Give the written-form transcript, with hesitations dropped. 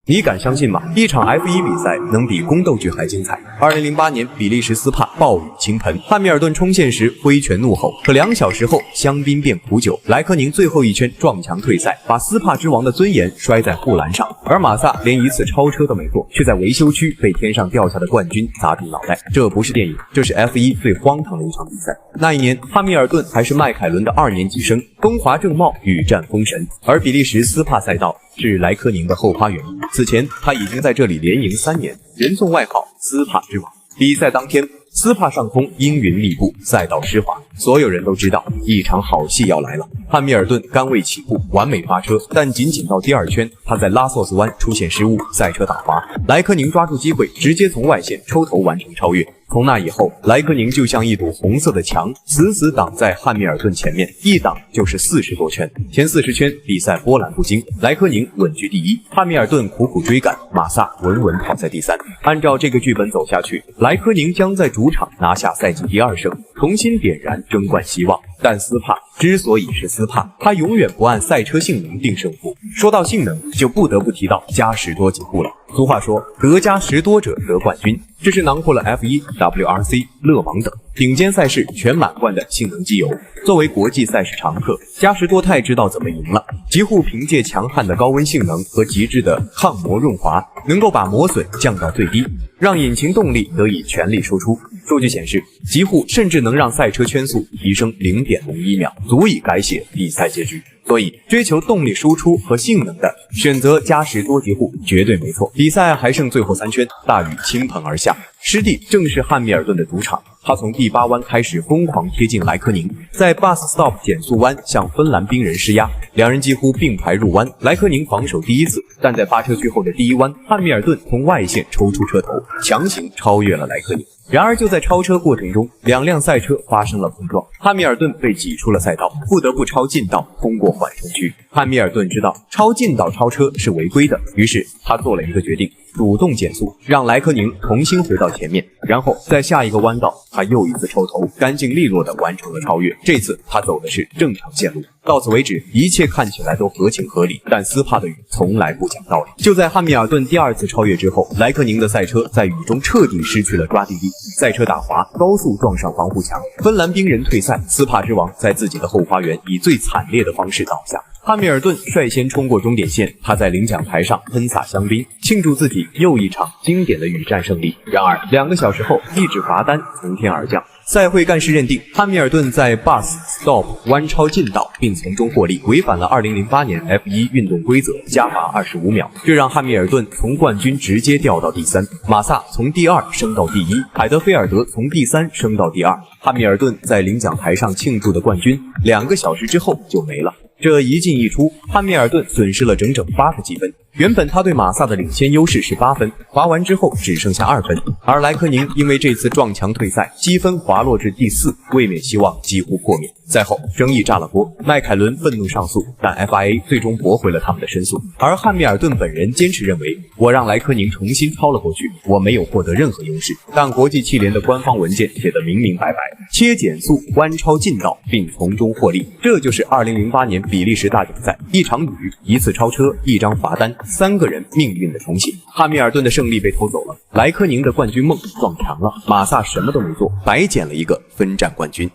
你敢相信吗？一场 F1 比赛能比宫斗剧还精彩。2008年比利时斯帕暴雨倾盆，汉密尔顿冲线时挥拳怒吼，可2小时后香槟变苦酒，莱科宁最后一圈撞墙退赛，把斯帕之王的尊严摔在护栏上。而马萨连一次超车都没做，却在维修区被天上掉下的冠军砸中脑袋。这不是电影，这是 F1 最荒唐的一场比赛。那一年，汉密尔顿还是迈凯伦的2年级生，风华正茂，羽战封神。而比利时斯帕赛道是莱科宁的后花园，此前他已经在这里连赢3年，人送外号斯帕之王。比赛当天，斯帕上空阴云密布，赛道湿滑，所有人都知道一场好戏要来了。汉密尔顿甘位起步，完美发车，但仅到第2圈，他在拉索斯湾出现失误，赛车打滑，莱科宁抓住机会，直接从外线抽头完成超越。从那以后，莱科宁就像一堵红色的墙，死死挡在汉密尔顿前面，一挡就是40多圈。前40圈比赛波澜不惊，莱科宁稳居第1，汉密尔顿苦苦追赶，马萨稳稳跑在第3。按照这个剧本走下去，莱科宁将在主场拿下赛季第2胜，重新点燃争冠希望。但斯帕之所以是斯帕，他永远不按赛车性能定胜负。说到性能，就不得不提到加时多几户了。俗话说，得加时多者得冠军，这是囊括了 F1、WRC、勒芒等顶尖赛事全满贯的性能基油。作为国际赛事常客，加时多太知道怎么赢了。极护凭借强悍的高温性能和极致的抗磨润滑，能够把磨损降到最低，让引擎动力得以全力输出。数据显示，极护甚至能让赛车圈速提升 0.01 秒，足以改写比赛结局。所以，追求动力输出和性能的，选择加时多极护绝对没错。比赛还剩最后3圈，大雨倾盆而下，湿地正是汉密尔顿的主场。他从第8弯开始疯狂贴近莱科宁，在 bus stop 减速弯向芬兰冰人施压，两人几乎并排入弯。莱科宁防守第1次，但在发车区后的第1弯，汉密尔顿从外线抽出车头，强行超越了莱科宁。然而就在超车过程中，2辆赛车发生了碰撞，汉密尔顿被挤出了赛道，不得不超近道通过缓冲区。汉密尔顿知道超近道超车是违规的，于是他做了一个决定，主动减速，让莱科宁重新回到前面，然后在下一个弯道，他又一次抽头，干净利落地完成了超越。这次他走的是正常线路。到此为止，一切看起来都合情合理，但斯帕的雨从来不讲道理。就在汉密尔顿第2次超越之后，莱科宁的赛车在雨中彻底失去了抓地力，赛车打滑，高速撞上防护墙，芬兰冰人退赛，斯帕之王在自己的后花园以最惨烈的方式倒下。汉密尔顿率先冲过终点线，他在领奖台上喷洒香槟，庆祝自己又一场经典的雨战胜利。然而2个小时后，一纸罚单从天而降。赛会干事认定汉密尔顿在 bus stop 弯超近道并从中获利，违反了2008年 F1 运动规则，加罚25秒，这让汉密尔顿从冠军直接掉到第3，马萨从第2升到第1，海德菲尔德从第3升到第2。汉密尔顿在领奖台上庆祝的冠军，2个小时之后就没了。这一进一出，汉密尔顿损失了整整8个积分。原本他对马萨的领先优势是8分，罚完之后只剩下2分，而莱科宁因为这次撞墙退赛，积分滑落至第4，卫冕希望几乎破灭。赛后争议炸了锅，迈凯伦愤怒上诉，但 FIA 最终驳回了他们的申诉。而汉密尔顿本人坚持认为，我让莱科宁重新超了过去，我没有获得任何优势。但国际汽联的官方文件写得明明白白，切减速弯超近道并从中获利，这就是2008年比利时大奖赛，一场雨，一次超车，一张罚单，3个人命运的重写。汉密尔顿的胜利被偷走了，莱科宁的冠军梦撞墙了，马萨什么都没做，白捡了一个分站冠军。